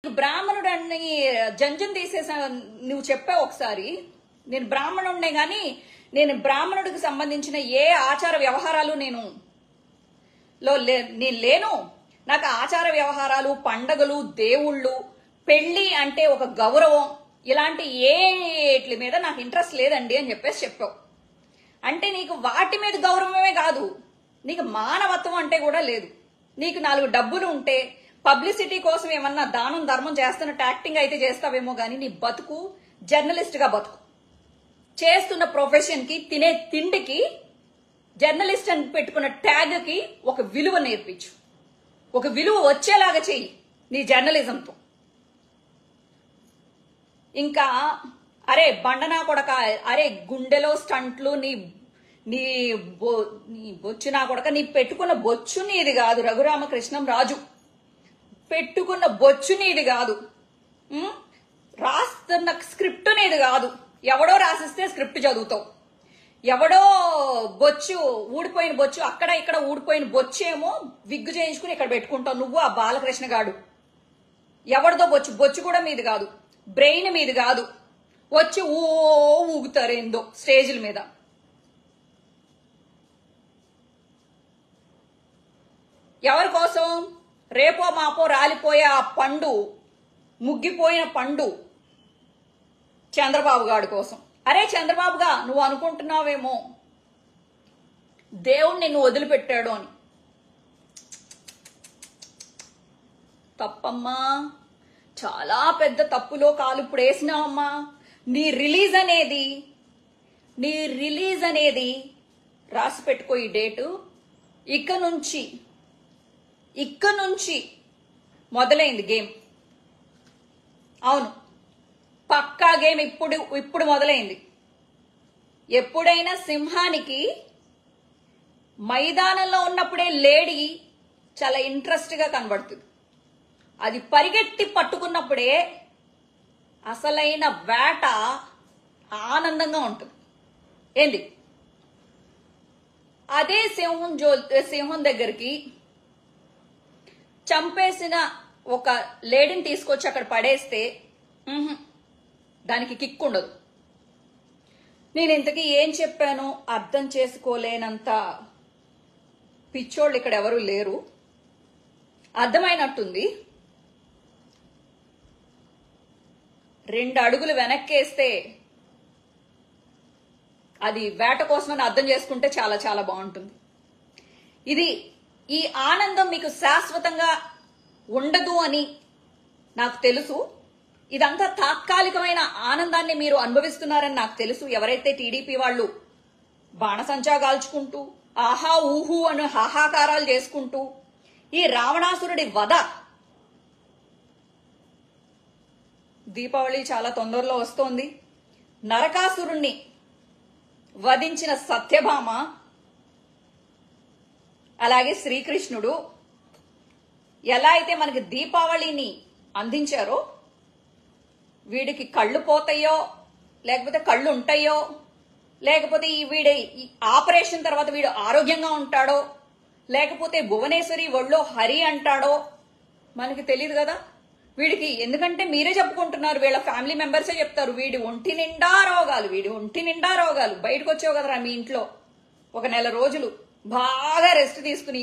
బ్రాహ్మణుడు అని జంజం తీసేసా నువ్వు చెప్పావు ఒకసారి. నేను బ్రాహ్మణుడినే గాని నేను బ్రాహ్మణుడికి సంబంధించిన ఏ ఆచార వ్యవహారాలు నేను లేను. నాకు ఆచార వ్యవహారాలు, పండగలు, దేవుళ్ళు, పెళ్లి అంటే ఒక గౌరవం, ఇలాంటి ఏట్ల మీద నాకు ఇంట్రెస్ట్ లేదండి అని చెప్పేసి చెప్పావు. అంటే నీకు వాటి మీద గౌరవమే కాదు, నీకు మానవత్వం అంటే కూడా లేదు. నీకు 4 డబ్బులు ఉంటే పబ్లిసిటీ కోసం ఏమన్నా దానం ధర్మం చేస్తున్నట్టు యాక్టింగ్ అయితే చేస్తావేమో గానీ నీ బతుకు జర్నలిస్ట్ గా బతుకు. చేస్తున్న ప్రొఫెషన్ కి, తినే తిండికి, జర్నలిస్ట్ అని పెట్టుకున్న ట్యాగ్ కి ఒక విలువ నేర్పించు. ఒక విలువ వచ్చేలాగా చెయ్యి నీ జర్నలిజంతో. ఇంకా అరే బండనా కొడక, అరే గుండెలో స్టంట్లు, నీ నీ బొచ్చు నా కొడక, నీ పెట్టుకున్న బొచ్చు నీది కాదు. రఘురామకృష్ణం రాజు పెట్టుకున్న బొచ్చు నీది కాదు. రాస్తున్న స్క్రిప్ట్ నీది కాదు. ఎవడో రాసిస్తే స్క్రిప్ట్ చదువుతావు. ఎవడో బొచ్చు, ఊడిపోయిన బొచ్చు, అక్కడ ఇక్కడ ఊడిపోయిన బొచ్చు ఏమో విగ్గు చేయించుకుని ఇక్కడ పెట్టుకుంటావు నువ్వు, ఆ బాలకృష్ణ గాడు. ఎవరిదో బొచ్చు కూడా మీది కాదు, బ్రెయిన్ మీది కాదు. వచ్చి ఊగుతారు ఏందో స్టేజ్ల మీద. ఎవరి కోసం? రేపో మాపో రాలిపోయే ఆ పండు, ముగ్గిపోయిన పండు చంద్రబాబు గారి కోసం. అరే చంద్రబాబుగా నువ్వు అనుకుంటున్నావేమో దేవుడు నిన్ను వదిలిపెట్టాడు అని. తప్పమ్మా, చాలా పెద్ద తప్పులో కాలు ఇప్పుడు వేసినావమ్మా. నీ రిలీజ్ అనేది రాసి పెట్టుకో ఈ డేటు. ఇక్క నుంచి మొదలైంది గేమ్. అవును, పక్కా గేమ్ ఇప్పుడు మొదలైంది. ఎప్పుడైనా సింహానికి మైదానంలో ఉన్నప్పుడే లేడీ చాలా ఇంట్రెస్ట్ గా కనబడుతుంది. అది పరిగెత్తి పట్టుకున్నప్పుడే అసలైన వేట ఆనందంగా ఉంటుంది. ఏంది? అదే సింహం దగ్గరికి చంపేసిన ఒక లేడీని తీసుకొచ్చి అక్కడ పడేస్తే దానికి కిక్ ఉండదు. నేను ఇంతకీ ఏం చెప్పానో అర్థం చేసుకోలేనంత పిచ్చోళ్ళు ఇక్కడ ఎవరు లేరు. అర్థమైనట్టుంది. 2 అడుగులు వెనక్కేస్తే అది వేట కోసమని అర్థం చేసుకుంటే చాలా చాలా బాగుంటుంది. ఈ ఆనందం మీకు శాశ్వతంగా ఉండదు అని నాకు తెలుసు. ఇదంతా తాత్కాలికమైన ఆనందాన్ని మీరు అనుభవిస్తున్నారని నాకు తెలుసు. ఎవరైతే టీడీపీ వాళ్ళు బాణసంచా గాల్చుకుంటూ ఆహా ఊహు అని హాహాకారాలు చేసుకుంటూ ఈ రావణాసురుడి వధ, దీపావళి చాలా తొందరలో వస్తోంది, నరకాసురుణ్ణి వధించిన సత్యభామ, అలాగే శ్రీకృష్ణుడు ఎలా అయితే మనకి దీపావళిని అందించారో, వీడికి కళ్ళు పోతాయో లేకపోతే కళ్ళు ఉంటాయో, లేకపోతే వీడి ఆపరేషన్ తర్వాత వీడు ఆరోగ్యంగా ఉంటాడో, లేకపోతే భువనేశ్వరి ఒళ్ళో హరి అంటాడో మనకి తెలియదు కదా. వీడికి ఎందుకంటే మీరే చెప్పుకుంటున్నారు, వీళ్ళ ఫ్యామిలీ మెంబర్సే చెప్తారు వీడి ఒంటి నిండా రోగాలు. బయటకు వచ్చావు కదరా మీ ఇంట్లో ఒక 1 నెల రోజులు బాగా రెస్ట్ తీసుకుని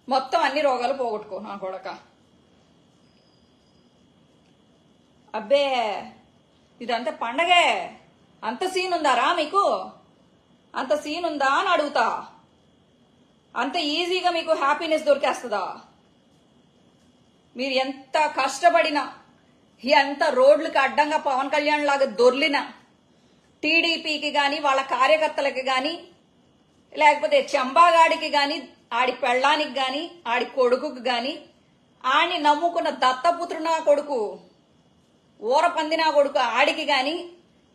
మొత్తం అన్ని రోగాలు పోగొట్టుకో నా కొడక. అబ్బే ఇదంతా పండగే, అంత సీన్ ఉందారా మీకు? అంత సీన్ ఉందా అని అడుగుతా. అంత ఈజీగా మీకు హ్యాపీనెస్ దొరికేస్తుందా? మీరు ఎంత కష్టపడినా, ఎంత రోడ్లకి అడ్డంగా పవన్ కళ్యాణ్ లాగా దొర్లిన టీడీపీకి గాని, వాళ్ళ కార్యకర్తలకి గాని, లేకపోతే చంబాగాడికి గాని, ఆడి పెళ్ళానికి గాని, ఆడి కొడుకుకి గాని, ఆడిని నమ్ముకున్న దత్తపుత్రుడు నా కొడుకు, ఊరపంది నా కొడుకు ఆడికి గాని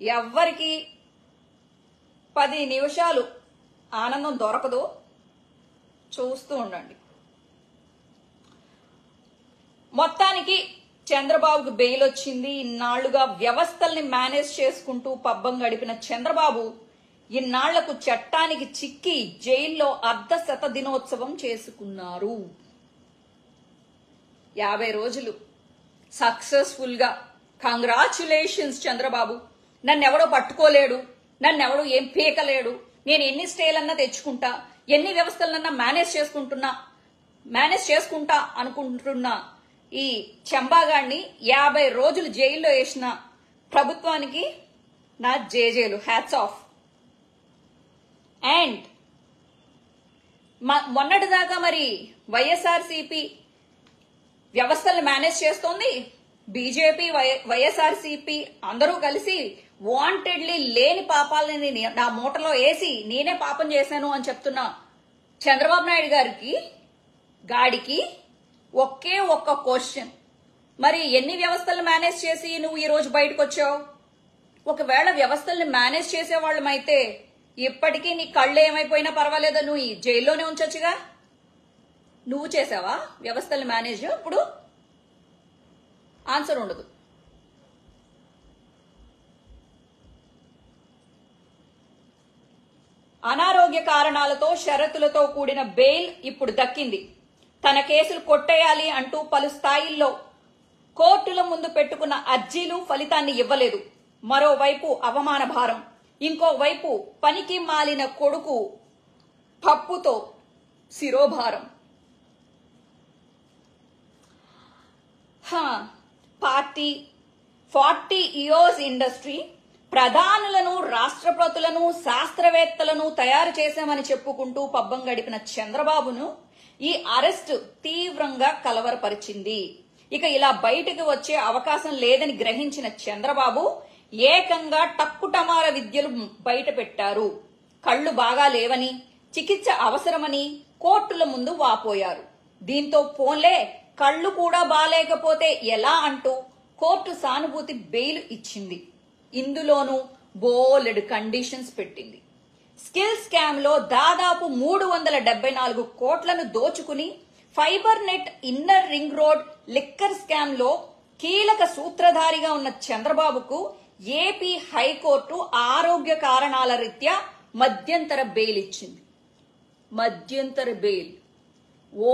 ఎవ్వరికి 10 నిమిషాలు ఆనందం దొరకదు. చూస్తూ ఉండండి. మొత్తానికి చంద్రబాబుకి బెయిల్ వచ్చింది. ఇన్నాళ్లుగా వ్యవస్థల్ని మేనేజ్ చేసుకుంటూ పబ్బం గడిపిన చంద్రబాబు ఇన్నాళ్లకు చట్టానికి చిక్కి జైల్లో 1/2 దినోత్సవం చేసుకున్నారు. 50 రోజులు సక్సెస్ఫుల్ గా కంగ్రాచులేషన్స్ చంద్రబాబు, నన్నెవడో పట్టుకోలేడు, నన్నెవడో ఏం పీకలేడు, నేను ఎన్ని స్టేలన్నా తెచ్చుకుంటా, ఎన్ని వ్యవస్థలన్నా మేనేజ్ చేసుకుంటా అనుకుంటున్నా ఈ చెంబాగాడిని 50 రోజులు జైల్లో వేసిన ప్రభుత్వానికి నా జేజేలు, హ్యాట్స్ ఆఫ్. అండ్ మొన్నటిదాకా మరి వైఎస్ఆర్సీపీ వ్యవస్థలను మేనేజ్ చేస్తోంది, బీజేపీ వైఎస్ఆర్సీపీ అందరూ కలిసి వాంటెడ్లీ లేని పాపాలని నా మూటలో వేసి నేనే పాపం చేశాను అని చెప్తున్న చంద్రబాబు నాయుడు గాడికి ఒకే ఒక్క క్వశ్చన్, మరి ఎన్ని వ్యవస్థలను మేనేజ్ చేసి నువ్వు ఈ రోజు బయటకు వచ్చావు? ఒకవేళ వ్యవస్థల్ని మేనేజ్ చేసేవాళ్ళమైతే ఇప్పటికీ నీ కళ్ళు ఏమైపోయినా పర్వాలేదా, నువ్వు ఈ జైల్లోనే ఉంచొచ్చుగా. నువ్వు చేసావా వ్యవస్థల్ని మేనేజ్? ఇప్పుడు ఆన్సర్ ఉండదు. అనారోగ్య కారణాలతో షరతులతో కూడిన బెయిల్ ఇప్పుడు దక్కింది. తన కేసులు కొట్టేయాలి అంటూ పలు స్థాయిల్లో కోర్టుల ముందు పెట్టుకున్న అర్జీలు ఫలితాన్ని ఇవ్వలేదు. మరోవైపు అవమాన భారం, ఇంకోవైపు పనికి మాలిన కొడుకు పప్పుతో శిరోభారం. పార్టీ 40 ఇయర్స్ ఇండస్ట్రీ ప్రధానులను, రాష్ట్రపతులను, శాస్త్రవేత్తలను తయారు చేశామని చెప్పుకుంటూ పబ్బం గడిపిన చంద్రబాబును ఈ అరెస్టు తీవ్రంగా కలవరపరిచింది. ఇక ఇలా బయటకు వచ్చే అవకాశం లేదని గ్రహించిన చంద్రబాబు ఏకంగా టక్కుటమార విద్యలు బయట పెట్టారు. కళ్లు బాగా లేవని, చికిత్స అవసరమని కోర్టుల ముందు వాపోయారు. దీంతో పోన్లే కళ్లు కూడా బాలేకపోతే ఎలా అంటూ కోర్టు సానుభూతి బెయిల్ ఇచ్చింది. ఇందులోనూ బోలెడు కండిషన్స్ పెట్టింది. స్కిల్ స్కామ్ లో దాదాపు 374 కోట్లను దోచుకుని fibre net, inner ring road, liquor scam లో కీలక సూత్రధారిగా ఉన్న చంద్రబాబుకు ఏపీ హైకోర్టు ఆరోగ్య కారణాల రీత్యా మధ్యంతర బెయిల్ ఇచ్చింది. మధ్యంతర bail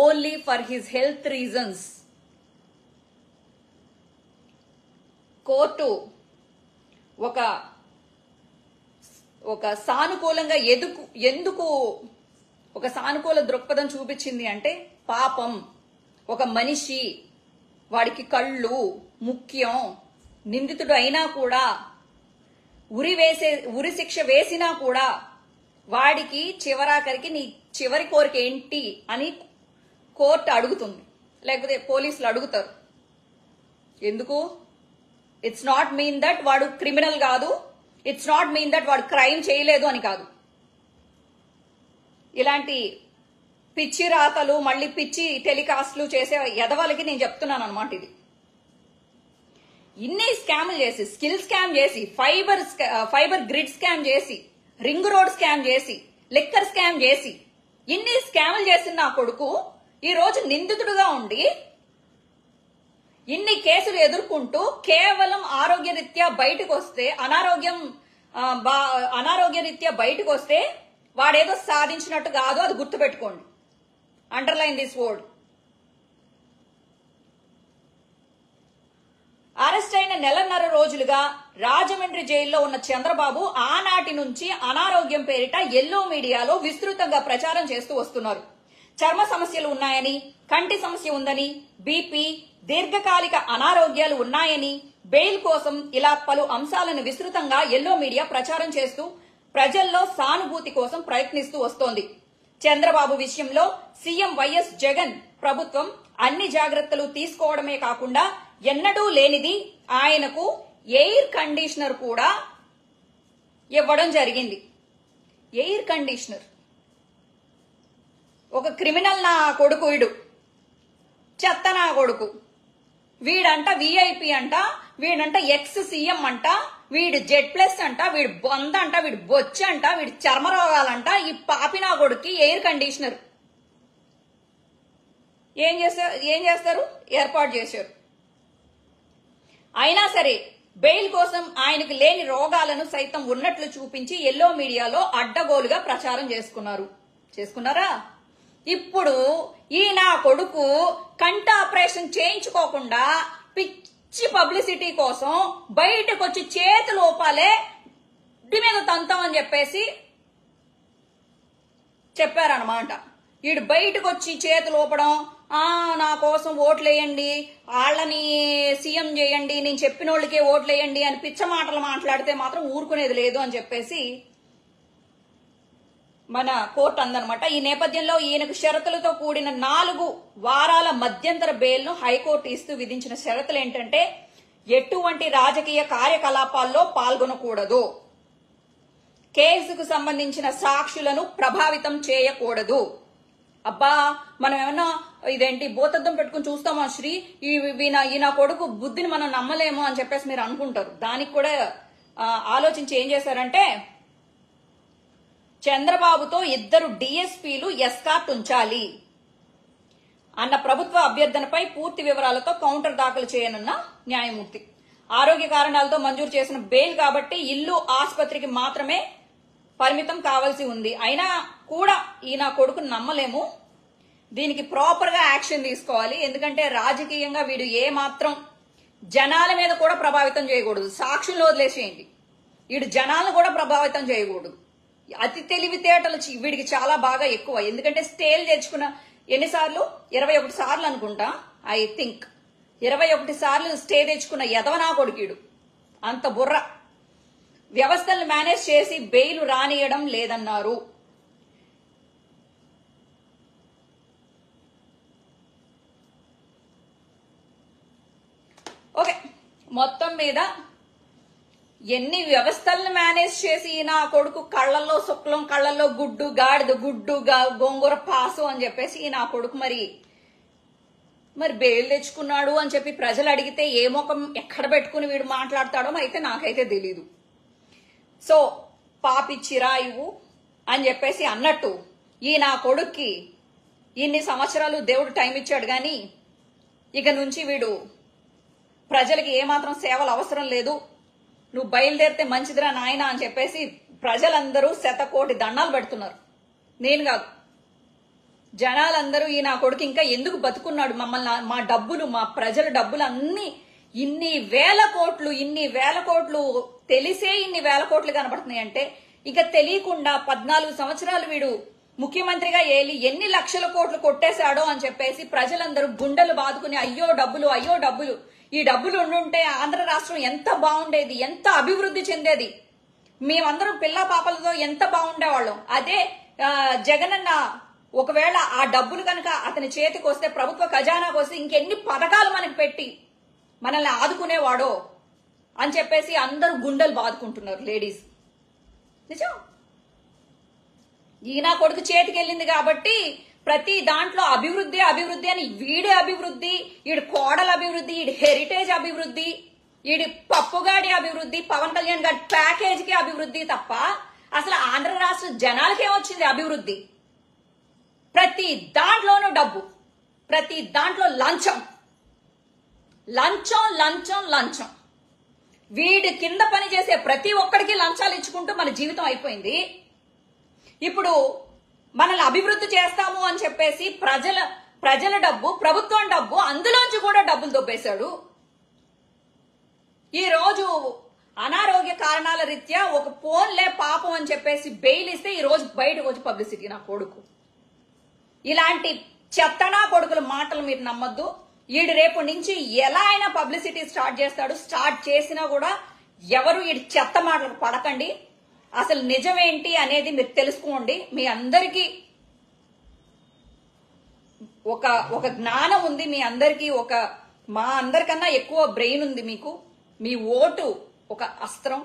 only for his health reasons. Court ఒక సానుకూలంగా ఎందుకు ఒక సానుకూల దృక్పథం చూపించింది అంటే, పాపం ఒక మనిషి, వాడికి కళ్ళు ముఖ్యం, నిందితుడు అయినా కూడా ఉరి శిక్ష వేసినా కూడా వాడికి చివరాఖరికి నీ చివరి కోరిక ఏంటి అని కోర్టు అడుగుతుంది, లేకపోతే పోలీసులు అడుగుతారు. ఎందుకు? ఇట్స్ నాట్ మీన్ దట్ వాడు క్రిమినల్ కాదు, ఇట్స్ నాట్ మీన్ దట్ వాడు క్రైమ్ చేయలేదు అని కాదు. ఇలాంటి పిచ్చి రాతలు, మళ్ళీ పిచ్చి టెలికాస్ట్లు చేసే ఎదవాళ్ళకి నేను చెప్తున్నాను అనమాట. ఇది ఇన్ని స్కామ్లు చేసి, స్కిల్ స్కామ్ చేసి, ఫైబర్ గ్రిడ్ స్కామ్ చేసి, రింగ్ రోడ్ స్కామ్ చేసి, లిక్కర్ స్కామ్ చేసి, ఇన్ని స్కామ్లు చేసిన నా కొడుకు ఈ రోజు నిందితుడుగా ఉండి ఇన్ని కేసులు ఎదుర్కొంటూ కేవలం ఆరోగ్యరీత్యా బయటకు వస్తే, అనారోగ్యరీత్యా బయటకు వస్తే వాడేదో సాధించినట్టు కాదు. అది గుర్తుపెట్టుకోండి. Underline this word. అరెస్ట్ అయిన 1.5 రోజులుగా రాజమండ్రి జైల్లో ఉన్న చంద్రబాబు ఆనాటి నుంచి అనారోగ్యం పేరిట ఎల్లో మీడియాలో విస్తృతంగా ప్రచారం చేస్తూ వస్తున్నారు. చర్మ సమస్యలు ఉన్నాయని, కంటి సమస్య ఉందని, బీపీ, దీర్ఘకాలిక అనారోగ్యాలు ఉన్నాయని, బెయిల్ కోసం ఇలా పలు అంశాలను విస్తృతంగా ఎల్లో మీడియా ప్రచారం చేస్తూ ప్రజల్లో సానుభూతి కోసం ప్రయత్నిస్తూ వస్తోంది. చంద్రబాబు విషయంలో సీఎం వైఎస్ జగన్ ప్రభుత్వం అన్ని జాగ్రత్తలు తీసుకోవడమే కాకుండా ఎన్నడూ లేనిది ఆయనకు ఎయిర్ కండిషనర్ కూడా ఇవ్వడం జరిగింది. Air conditioner. ఒక క్రిమినల్ నా కొడుకు, వీడు చెత్త నా కొడుకు, వీడంట విఐపి అంట, వీడంట ఎక్స్ సీఎం అంట, వీడు జెడ్ ప్లస్ అంట, వీడు బొంద అంట, వీడు బొచ్చ అంట, వీడు చర్మ రోగాలంట. ఈ పాపి నా కొడుక్కి ఎయిర్ కండిషనర్ ఏం చేస్తారు? ఏర్పాటు చేశారు. అయినా సరే బెయిల్ కోసం ఆయనకు లేని రోగాలను సైతం ఉన్నట్లు చూపించి ఎల్లో మీడియాలో అడ్డగోలుగా ప్రచారం చేసుకున్నారా? ఇప్పుడు ఈ నా కొడుకు కంటి ఆపరేషన్ చేయించుకోకుండా పిచ్చి పబ్లిసిటీ కోసం బయటకు వచ్చి చేతి లోపాలే ఇంటి మీద తంతం అని చెప్పేసి చెప్పారనమాట. వీడు బయటకు వచ్చి చేతులు ఊపడం, నా కోసం ఓట్లేయండి, వాళ్ళని సీఎం చేయండి, నేను చెప్పిన వాళ్ళకే ఓట్లేయండి అని పిచ్చ మాటలు మాట్లాడితే మాత్రం ఊరుకునేది లేదు అని చెప్పేసి మన కోర్టు అందనమాట. ఈ నేపథ్యంలో ఈయనకు షరతులతో కూడిన 4 వారాల మధ్యంతర బెయిల్ను హైకోర్టు ఇస్తూ విధించిన షరతులు ఏంటంటే ఎటువంటి రాజకీయ కార్యకలాపాల్లో పాల్గొనకూడదు, కేసుకు సంబంధించిన సాక్షులను ప్రభావితం చేయకూడదు. అబ్బా మనం ఏమన్నా ఇదేంటి భూతద్దం పెట్టుకుని చూస్తామా శ్రీ, ఈ నా కొడుకు బుద్ధిని మనం నమ్మలేము అని చెప్పేసి మీరు అనుకుంటారు. దానికి కూడా ఆలోచించి ఏం చేశారంటే చంద్రబాబుతో 2 డిఎస్పీలు ఎస్కార్ట్ ఉంచాలి అన్న ప్రభుత్వ అభ్యర్థనపై పూర్తి వివరాలతో కౌంటర్ దాఖలు చేయనున్న న్యాయమూర్తి. ఆరోగ్య కారణాలతో మంజూరు చేసిన బెయిల్ కాబట్టి ఇల్లు ఆసుపత్రికి మాత్రమే పరిమితం కావాల్సి ఉంది. అయినా కూడా ఈ నా కొడుకును నమ్మలేము, దీనికి ప్రాపర్ గా యాక్షన్ తీసుకోవాలి. ఎందుకంటే రాజకీయంగా వీడు ఏ మాత్రం జనాల మీద కూడా ప్రభావితం చేయకూడదు. సాక్షులను వదిలేసేయండి, వీడు జనాలను కూడా ప్రభావితం చేయకూడదు. అతి తెలివితేటలు వీడికి చాలా బాగా ఎక్కువ. ఎందుకంటే స్టేలు తెచ్చుకున్న ఎన్నిసార్లు 21 సార్లు అనుకుంటా, ఐ థింక్ 21 సార్లు స్టే తెచ్చుకున్న ఎదవనా కొడుకీడు. అంత బుర్ర. వ్యవస్థలను మేనేజ్ చేసి బెయిల్ రానియడం లేదన్నారు. ఓకే, మొత్తం మీద ఎన్ని వ్యవస్థలను మేనేజ్ చేసి నా కొడుకు కళ్ళల్లో శుక్లం, కళ్ళల్లో గుడ్డు, గాడిద గుడ్డు, గోంగూర పాసు అని చెప్పేసి నా కొడుకు మరి బెయిల్ తెచ్చుకున్నాడు అని చెప్పి ప్రజలు అడిగితే ఏ ముఖం ఎక్కడ పెట్టుకుని వీడు మాట్లాడతాడో అయితే నాకైతే తెలీదు. సో పాపిచ్చిరా ఇవ్వు అని చెప్పేసి అన్నట్టు ఈ నా కొడుక్కి ఇన్ని సంవత్సరాలు దేవుడు టైం ఇచ్చాడు గాని ఇక నుంచి వీడు ప్రజలకి ఏమాత్రం సేవలు అవసరం లేదు, నువ్వు బయలుదేరితే మంచిదిరా నాయన అని చెప్పేసి ప్రజలందరూ 100 కోటి దండాలు పెడుతున్నారు. నేను కాదు, జనాలందరూ ఈ నా కొడుకు ఇంకా ఎందుకు బతుకున్నాడు, మమ్మల్ని మా డబ్బులు, మా ప్రజల డబ్బులు అన్ని ఇన్ని వేల కోట్లు తెలిసే ఇన్ని వేల కోట్లు కనబడుతున్నాయి అంటే ఇక తెలియకుండా 14 సంవత్సరాలు వీడు ముఖ్యమంత్రిగా ఏలి ఎన్ని లక్షల కోట్లు కొట్టేశాడో అని చెప్పేసి ప్రజలందరూ గుండెలు బాదుకుని అయ్యో డబ్బులు, ఈ డబ్బులు ఉండుంటే ఆంధ్ర రాష్ట్రం ఎంత బాగుండేది, ఎంత అభివృద్ధి చెందేది, మేమందరం పిల్ల పాపలతో ఎంత బాగుండేవాళ్ళం. అదే జగనన్న ఒకవేళ ఆ డబ్బులు కనుక అతని చేతికి వస్తే, ప్రభుత్వ ఖజానాకు వస్తే ఇంకెన్ని పథకాలు మనకి పెట్టి మనల్ని ఆదుకునేవాడో అని చెప్పేసి అందరూ గుండెలు బాదుకుంటున్నారు లేడీస్. నిజం, ఈయన కొడుకు చేతికి వెళ్ళింది కాబట్టి ప్రతి దాంట్లో అభివృద్ధి అని వీడి అభివృద్ధి, వీడి కోడల అభివృద్ధి, వీడి హెరిటేజ్ అభివృద్ధి, వీడి పప్పుగాడి అభివృద్ధి, పవన్ కళ్యాణ్ గారి ప్యాకేజీకి అభివృద్ధి తప్ప అసలు ఆంధ్ర రాష్ట్ర జనాలకేమొచ్చింది అభివృద్ధి? ప్రతి దాంట్లోనూ డబ్బు, ప్రతి దాంట్లో లంచం. వీడి కింద పని చేసే ప్రతి ఒక్కడికి లంచాలు ఇచ్చుకుంటూ మన జీవితం అయిపోయింది. ఇప్పుడు మనల్ని అభివృద్ధి చేస్తాము అని చెప్పేసి ప్రజల డబ్బు, ప్రభుత్వం డబ్బు, అందులోంచి కూడా డబ్బులు దొబ్బేశాడు. ఈ రోజు అనారోగ్య కారణాల రీత్యా ఒక ఫోన్లే పాపం అని చెప్పేసి బెయిల్ ఇస్తే ఈ రోజు బయటకు వచ్చి పబ్లిసిటీ నా కొడుకు. ఇలాంటి చెత్తనా కొడుకుల మాటలు మీరు నమ్మొద్దు. ఈడు రేపు నుంచి ఎలా అయినా పబ్లిసిటీ స్టార్ట్ చేస్తాడు. స్టార్ట్ చేసినా కూడా ఎవరు ఈ చెత్త మాటలకు పడకండి. అసలు నిజమేంటి అనేది మీరు తెలుసుకోండి. మీ అందరికీ ఒక జ్ఞానం ఉంది, మీ అందరికీ మా అందరికన్నా ఎక్కువ బ్రెయిన్ ఉంది మీకు. మీ ఓటు ఒక అస్త్రం.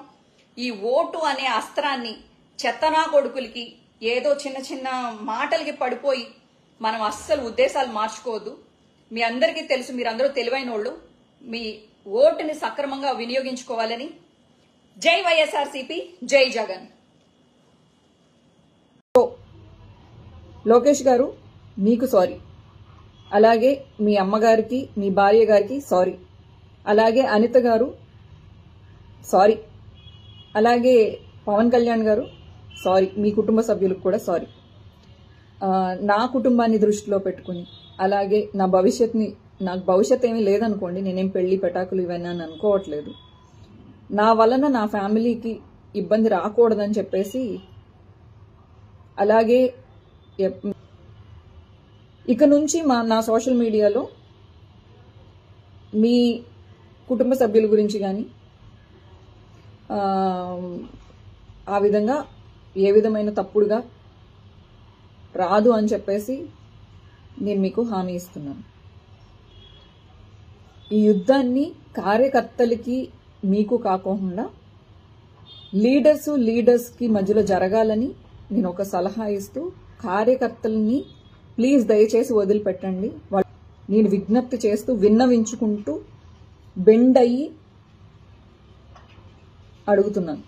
ఈ ఓటు అనే అస్త్రాన్ని చెత్తనా కొడుకులకి ఏదో చిన్న మాటలకి పడిపోయి మనం అస్సలు ఉద్దేశాలు మార్చుకోవద్దు. మీ అందరికీ తెలుసు, మీరందరూ తెలివైన వాళ్ళు. మీ ఓటుని సక్రమంగా వినియోగించుకోవాలని. జై వైఎస్ఆర్సీపీ, జై జగన్. లోకేష్ గారు మీకు సారీ, అలాగే మీ అమ్మగారికి, మీ భార్య గారికి సారీ, అలాగే అనిత గారు సారీ, అలాగే పవన్ కళ్యాణ్ గారు సారీ, మీ కుటుంబ సభ్యులకు కూడా సారీ. నా కుటుంబాన్ని దృష్టిలో పెట్టుకుని, అలాగే నా భవిష్యత్ని నాకు భవిష్యత్ ఏమీ లేదనుకోండి, నేనేం పెళ్లి పెటాకులు ఇవన్నీ అని అనుకోవట్లేదు. నా వలన నా ఫ్యామిలీకి ఇబ్బంది రాకూడదని చెప్పేసి, అలాగే ఇక నుంచి నా సోషల్ మీడియాలో మీ కుటుంబ సభ్యుల గురించి కానీ ఆ విధంగా ఏ విధమైన తప్పుడుగా రాదు అని చెప్పేసి నేను మీకు హామీ ఇస్తున్నాను. ఈ యుద్ధాన్ని కార్యకర్తలకి మీకు కాకుండా లీడర్స్కి మధ్యలో జరగాలని నేను ఒక సలహా ఇస్తూ, కార్యకర్తల్ని ప్లీజ్ దయచేసి వదిలిపెట్టండి. నేను విజ్ఞప్తి చేస్తూ, విన్నవించుకుంటూ, బెండ్ అయ్యి అడుగుతున్నాను,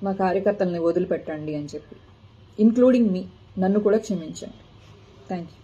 మా కార్యకర్తల్ని వదిలిపెట్టండి అని చెప్పి, ఇంక్లూడింగ్ మీ, నన్ను కూడా క్షమించండి. Thank you.